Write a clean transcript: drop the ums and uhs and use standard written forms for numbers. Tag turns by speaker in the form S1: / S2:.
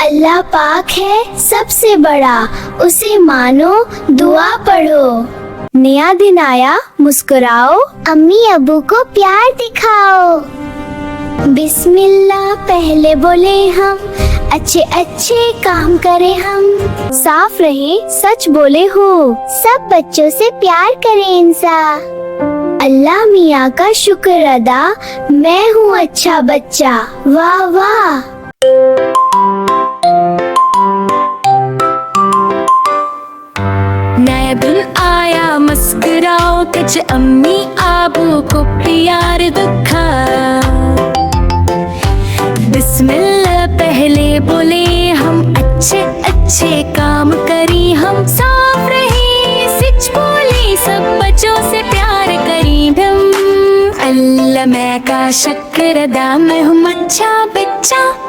S1: अल्लाह पाक है सबसे बड़ा, उसे मानो, दुआ पढ़ो। नया दिन आया, मुस्कुराओ, अम्मी अबू को प्यार दिखाओ। बिस्मिल्लाह पहले बोले हम, अच्छे अच्छे काम करें हम। साफ रहे, सच बोले हो, सब बच्चों से प्यार करें इंसान। अल्लाह मियाँ का शुक्र अदा, मैं हूँ अच्छा बच्चा, वाह वाह।
S2: नया दिन आया, मुस्कुराओ, कुछ अम्मी आबू को प्यार दिखाओ। बिस्मिल्लाह पहले बोले हम, अच्छे अच्छे काम करी हम। साफ रहे, सच बोले, सब बच्चों से प्यार करी हम। अल्लाह मैं का शुक्र अदा, मैं हूँ अच्छा बच्चा।